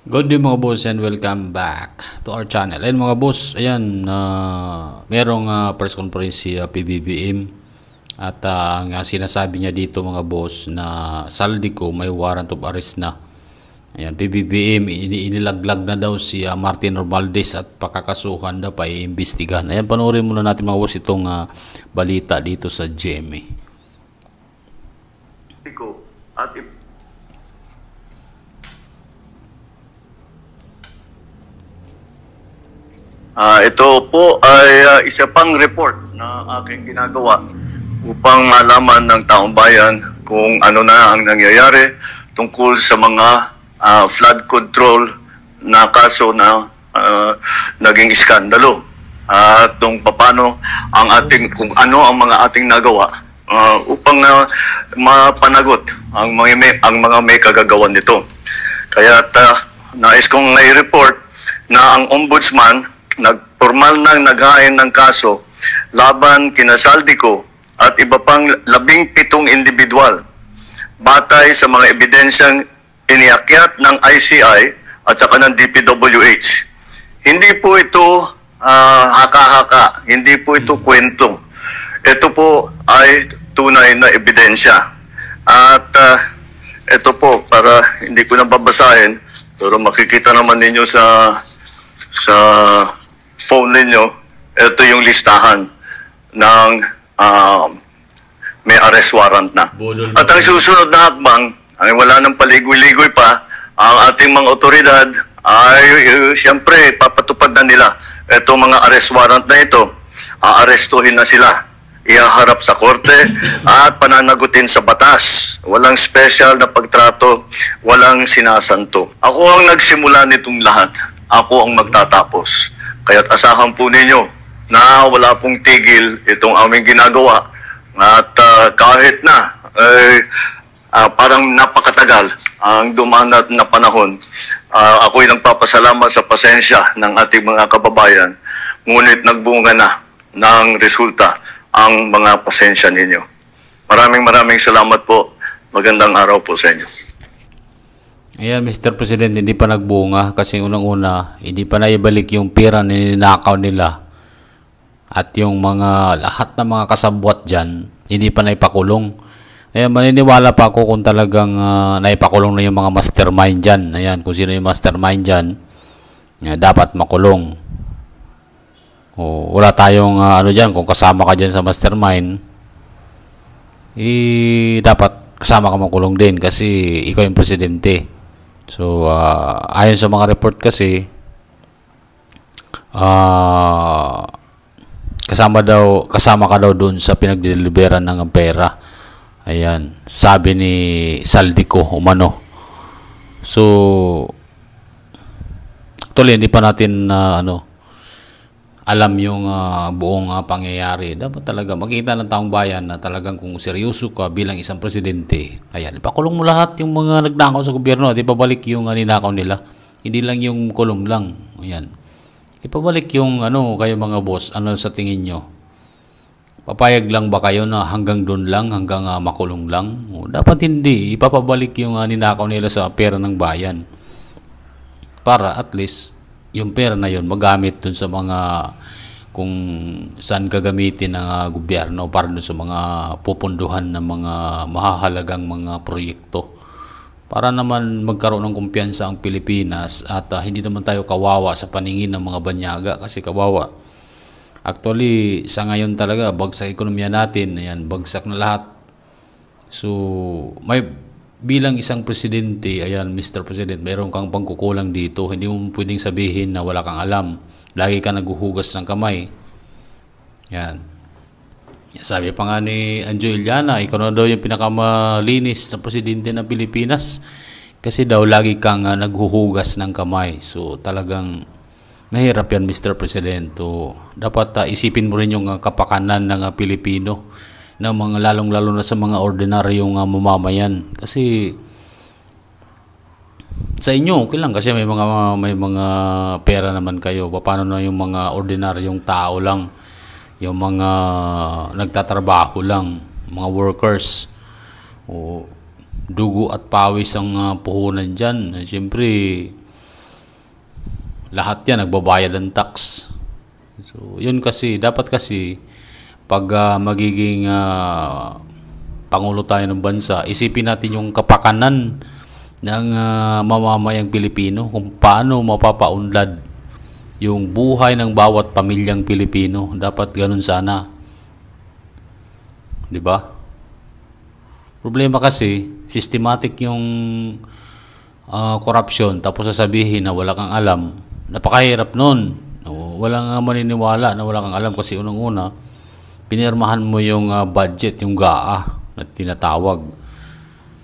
Good day mga boss and welcome back to our channel. Ayan mga boss, ayan, merong press conference si PBBM at ang sinasabi niya dito mga boss na Saldico may warrant of arrest na. Ayan, PBBM inilaglag na daw si Martin Romualdez at pakakasuhan daw pa iimbestigahan. Ayan, panoorin muna natin mga boss itong balita dito sa GMA. At ito po ay isa pang report na aking ginagawa upang malaman ng taong bayan kung ano na ang nangyayari tungkol sa mga flood control na kaso na naging iskandalo at kung paano ang kung ano ang mga ating nagawa upang mapanagot ang mga may kagagawan nito. Kaya nais kong i-report na ang ombudsman nagpormal nang naghain ng kaso laban kina Saldico at iba pang 17 individual batay sa mga ebidensyang iniakyat ng ICI at saka ng DPWH. Hindi po ito haka-haka, hindi po ito kwento. Ito po ay tunay na ebidensya. At ito po, para hindi ko na babasahin, pero makikita naman ninyo sa phone ninyo, ito yung listahan ng may arrest warrant na. At ang susunod na hakbang, ay wala nang paligoy-ligoy pa, ang ating mga otoridad ay siyempre papatupad na nila itong mga arrest warrant na ito. Aarestuhin na sila, ihaharap sa korte at pananagutin sa batas. Walang special na pagtrato, walang sinasanto. Ako ang nagsimula nitong lahat. Ako ang magtatapos. Kaya't asahan po ninyo na wala pong tigil itong aming ginagawa. At kahit na parang napakatagal ang dumanat na panahon, ako'y nagpapasalamat sa pasensya ng ating mga kababayan. Ngunit nagbunga na ng resulta ang mga pasensya ninyo. Maraming salamat po. Magandang araw po sa inyo. Ayan, Mr. President, hindi pa nagbunga kasi unang-una, hindi pa naibalik yung pera na ninakaw nila at yung mga lahat ng mga kasabwat dyan, hindi pa naipakulong. Ayan, maniniwala pa ako kung talagang naipakulong na yung mga mastermind dyan. Ayan, kung sino yung mastermind dyan, dapat makulong. O, wala tayong ano dyan, kung kasama ka dyan sa mastermind, dapat kasama ka makulong din kasi ikaw yung presidente. So, ayon sa mga report kasi, kasama ka daw dun sa pinagdeliberan ng pera. Ayan, sabi ni Saldico umano. So, actually, hindi pa natin alam yung buong pangyayari. Dapat talaga makita ng taong bayan na talagang kung seryoso ka bilang isang presidente, ayan, ipakulong mo lahat yung mga nagnakaw sa gobyerno at ipabalik yung ninakaw nila. Hindi lang yung kulong lang. Ayan. Ipabalik yung kayo mga boss, ano sa tingin nyo? Papayag lang ba kayo na hanggang doon lang, hanggang makulong lang? O, dapat hindi. Ipapabalik yung ninakaw nila sa pera ng bayan. Para at least yung pera na yun magamit dun sa mga kung saan gagamitin ng gobyerno para dun sa mga pupunduhan ng mga mahahalagang mga proyekto. Para naman magkaroon ng kumpiyansa ang Pilipinas at hindi naman tayo kawawa sa paningin ng mga banyaga kasi kawawa. Actually, sa ngayon talaga, bagsak ekonomiya natin. Ayan, bagsak na lahat. So, bilang isang presidente, ayan, Mr. President, mayroon kang pangkukulang dito. Hindi mo pwedeng sabihin na wala kang alam. Lagi ka naghuhugas ng kamay. Yan. Sabi pa nga ni Anjo Iliana, ikaw na daw yung pinakamalinis na presidente ng Pilipinas. Kasi daw lagi kang naghuhugas ng kamay. So talagang mahirap yan, Mr. President. So, dapat isipin mo rin yung kapakanan ng Pilipino. Na mga lalong-lalo na sa mga ordinaryong mamamayan kasi sa inyo okay lang kasi may mga pera naman kayo. Paano na yung mga ordinaryong tao lang, yung mga nagtatrabaho lang, mga workers, o dugo at pawis ang puhunan dyan. Siyempre lahat yan nagbabayad ng tax. So, yun kasi, dapat kasi, pag magiging Pangulo tayo ng bansa, isipin natin yung kapakanan ng mamamayang Pilipino, kung paano mapapaunlad yung buhay ng bawat pamilyang Pilipino. Dapat ganun sana. 'Di ba? Problema kasi, systematic yung corruption, tapos sasabihin na wala kang alam. Napakahirap nun. Wala nga maniniwala na wala kang alam kasi unang-una, pinirmahan mo yung budget, yung GAA na tinatawag.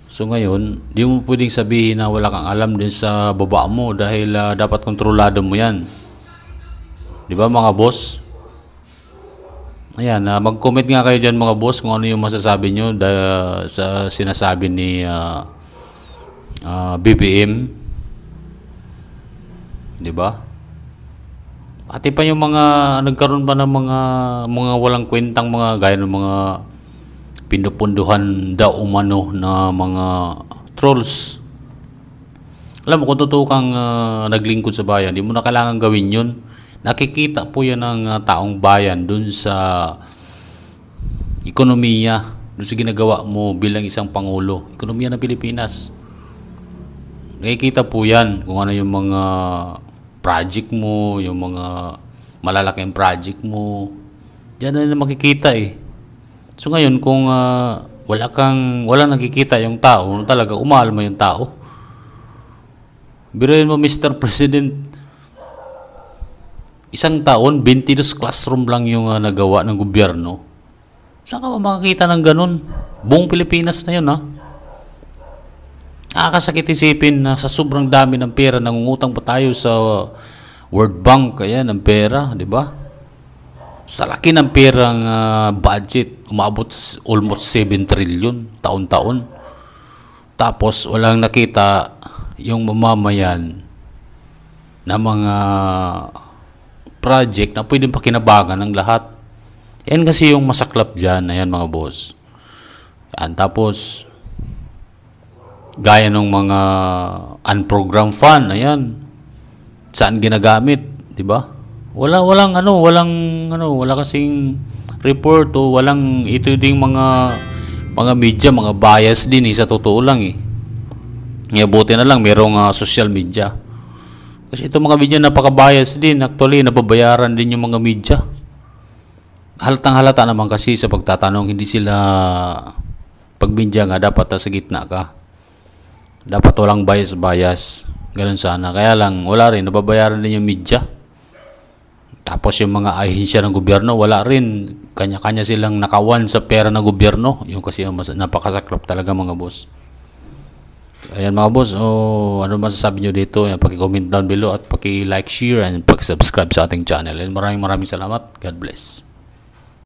So ngayon, di mo pwedeng sabihin na wala kang alam din sa baba mo dahil dapat kontrolado mo yan. Di ba mga boss? Ayan, mag-comment nga kayo dyan mga boss kung ano yung masasabi nyo sa sinasabi ni BBM. Di ba? Pati pa yung mga nagkaroon pa ng mga walang kwentang mga gaya ng mga pinupunduhan daw umano na mga trolls. Alam mo, kung totoo kang naglingkod sa bayan, di mo na kailangan gawin yun. Nakikita po yan ng taong bayan dun sa ekonomiya, dun sa ginagawa mo bilang isang pangulo. Ekonomiya ng Pilipinas. Nakikita po yan kung ano yung mga project mo, yung mga malalaking project mo. Diyan na makikita eh. So ngayon, kung wala nakikita yung tao, talaga umalma yung tao. Biruin mo, Mr. President, isang taon, 22 classroom lang yung nagawa ng gobyerno. Saan ka makakita ng ganun? Buong Pilipinas na yun, ha? Nakakasakit isipin na sa sobrang dami ng pera, nangungutang pa tayo sa World Bank, kaya ng pera, di ba? Sa laki ng perang budget, umabot almost 7 trillion taon-taon. Tapos walang nakita yung mamamayan na mga project na pwedeng pakinabangan ng lahat. Yan kasi yung masaklap dyan. Ayan mga boss. Yan, tapos gaya ng mga unprogrammed fund, ayan. Saan ginagamit, 'di ba? Wala kasing report o walang ito ding mga media, mga bias din sa totoo lang eh. Buti na lang merong social media. Kasi itong mga media napaka-bias din. Actually, nababayaran din yung mga media. Halatang-halata naman kasi sa pagtatanong, hindi sila pag media nga dapat sa gitna ka. Dapat walang bias. Ganun sana. Kaya lang, wala rin. Nababayaran din yung media. Tapos yung mga ahensya ng gobyerno, wala rin. Kanya-kanya silang nakawan sa pera ng gobyerno. Yung kasi napakasaklap talaga mga boss. Ayan mga boss, ano masasabi nyo dito? Paki-comment down below at paki-like, share, and paki-subscribe sa ating channel. And maraming salamat. God bless.